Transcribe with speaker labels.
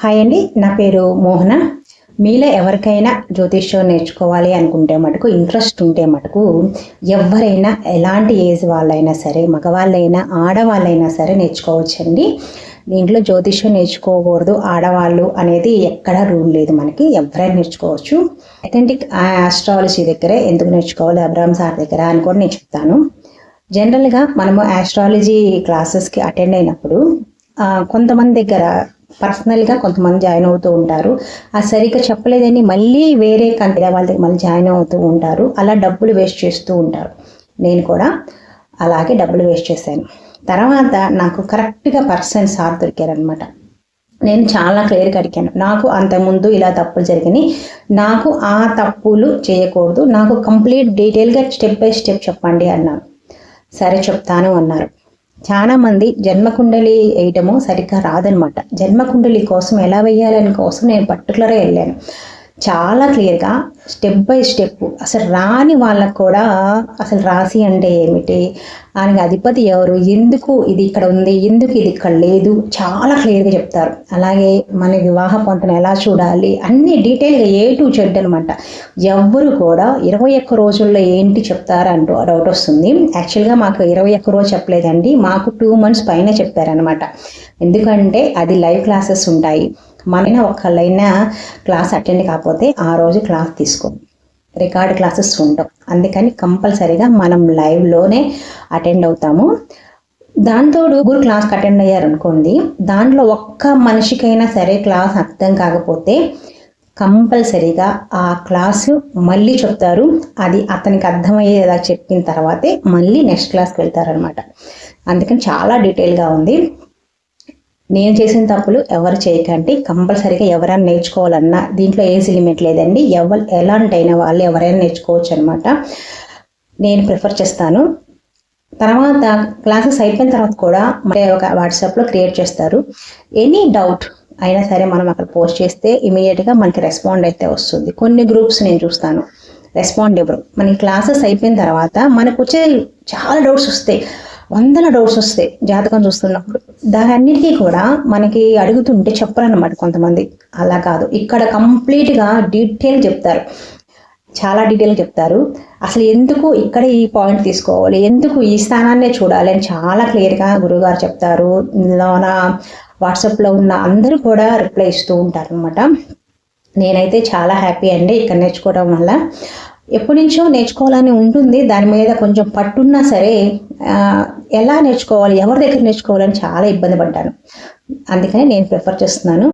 Speaker 1: Hi అండి, నా పేరు మోహన. మీలో ఎవరికైనా జ్యోతిష్యం నేర్చుకోవాలి అనుకుంటే మటుకు, ఇంట్రెస్ట్ ఉంటే మటుకు ఎవరైనా ఎలాంటి ఏజ్ వాళ్ళైనా సరే, మగవాళ్ళైనా ఆడవాళ్ళైనా సరే నేర్చుకోవచ్చండి. దీంట్లో జ్యోతిష్యం నేర్చుకోకూడదు ఆడవాళ్ళు అనేది ఎక్కడ రూల్ లేదు. మనకి ఎవరైనా నేర్చుకోవచ్చు. అథెంటిక్ ఆస్ట్రాలజీ దగ్గరే ఎందుకు నేర్చుకోవాలి, అబ్రాహం సార్ దగ్గర అని కూడా నేను చెప్తాను. జనరల్గా మనము ఆస్ట్రాలజీ క్లాసెస్కి అటెండ్ అయినప్పుడు కొంతమంది దగ్గర పర్సనల్గా కొంతమంది జాయిన్ అవుతూ ఉంటారు. ఆ సరిగ్గా చెప్పలేదని మళ్ళీ వేరే కంట్రీ వాళ్ళ దగ్గర మళ్ళీ జాయిన్ అవుతూ ఉంటారు. అలా డబ్బులు వేస్ట్ చేస్తూ ఉంటారు. నేను కూడా అలాగే డబ్బులు వేస్ట్ చేశాను. తర్వాత నాకు కరెక్ట్గా పర్సన్ సార్ దొరికారనమాట. నేను చాలా క్లియర్గా అడిగాను, నాకు అంతకుముందు ఇలా తప్పులు జరిగినాయి, నాకు ఆ తప్పులు చేయకూడదు, నాకు కంప్లీట్ డీటెయిల్గా స్టెప్ బై స్టెప్ చెప్పండి అన్నాను. సరే చెప్తాను అన్నారు. చాలామంది జన్మకుండలి వేయటము సరిగ్గా రాదనమాట. జన్మకుండలి కోసం ఎలా వేయాలని కోసం నేను పర్టికులర్గా వెళ్ళాను. చాలా క్లియర్గా స్టెప్ బై స్టెప్, అసలు రాని వాళ్ళకు కూడా అసలు రాశి అంటే ఏమిటి, ఆయనకి అధిపతి ఎవరు, ఎందుకు ఇది ఇక్కడ ఉంది, ఎందుకు ఇది ఇక్కడ లేదు, చాలా క్లియర్గా చెప్తారు. అలాగే మన వివాహ పొంతను ఎలా చూడాలి, అన్ని డీటెయిల్గా A to Z అనమాట. ఎవ్వరు కూడా 21 రోజుల్లో ఏంటి చెప్తారంటూ డౌట్ వస్తుంది. యాక్చువల్గా మాకు 21 రోజు చెప్పలేదండి, మాకు 2 months పైన చెప్పారనమాట. ఎందుకంటే అది లైవ్ క్లాసెస్ ఉంటాయి. మన ఒక్కళ్ళైనా క్లాస్ అటెండ్ కాకపోతే ఆ రోజు క్లాస్ తీసుకోం, రికార్డ్ క్లాసెస్ ఉంటాం. అందుకని కంపల్సరీగా మనం లైవ్లోనే అటెండ్ అవుతాము. దాంతో గురు క్లాస్కి అటెండ్ అయ్యారనుకోండి, దాంట్లో ఒక్క మనిషికైనా సరే క్లాస్ అర్థం కాకపోతే కంపల్సరీగా ఆ క్లాసు మళ్ళీ చెప్తారు. అది అతనికి అర్థమయ్యేలా చెప్పిన తర్వాతే మళ్ళీ నెక్స్ట్ క్లాస్కి వెళ్తారనమాట. అందుకని చాలా డీటెయిల్గా ఉంది. నేను చేసిన తప్పులు ఎవరు చేయకండి. కంపల్సరీగా ఎవరైనా నేర్చుకోవాలన్నా దీంట్లో ఏజ్ లిమిట్ లేదండి. ఎలాంటైనా వాళ్ళు ఎవరైనా నేర్చుకోవచ్చు అనమాట. నేను ప్రిఫర్ చేస్తాను. తర్వాత క్లాసెస్ అయిపోయిన తర్వాత కూడా మరి ఒక వాట్సాప్లో క్రియేట్ చేస్తారు. ఎనీ డౌట్ అయినా సరే మనం అక్కడ పోస్ట్ చేస్తే ఇమీడియట్గా మనకి రెస్పాండ్ అయితే వస్తుంది. కొన్ని గ్రూప్స్ నేను చూస్తాను రెస్పాండ్ ఇవ్వరు. మనకి క్లాసెస్ అయిపోయిన తర్వాత మనకు వచ్చే చాలా డౌట్స్ వస్తాయి, వందల డౌట్స్ వస్తాయి జాతకం చూస్తున్నప్పుడు. దానన్నిటికీ కూడా మనకి అడుగుతుంటే చెప్పరన్నమాట కొంతమంది. అలా కాదు, ఇక్కడ కంప్లీట్గా డీటెయిల్ చెప్తారు, చాలా డీటెయిల్ చెప్తారు. అసలు ఎందుకు ఇక్కడ ఈ పాయింట్ తీసుకోవాలి, ఎందుకు ఈ స్థానాన్నే చూడాలి అని చాలా క్లియర్గా గురువుగారు చెప్తారు. నా వాట్సాప్లో ఉన్న అందరూ కూడా రిప్లై ఇస్తూ ఉంటారు అనమాట. నేనైతే చాలా హ్యాపీ అండి ఇక్కడ నేర్చుకోవడం వల్ల. ఎప్పటి నుంచో నేర్చుకోవాలని ఉంటుంది, దాని మీద కొంచెం పట్టున్నా సరే ఎలా నేర్చుకోవాలి, ఎవరి దగ్గర నేర్చుకోవాలని చాలా ఇబ్బంది పడ్డాను. అందుకని నేను ప్రిఫర్ చేస్తున్నాను.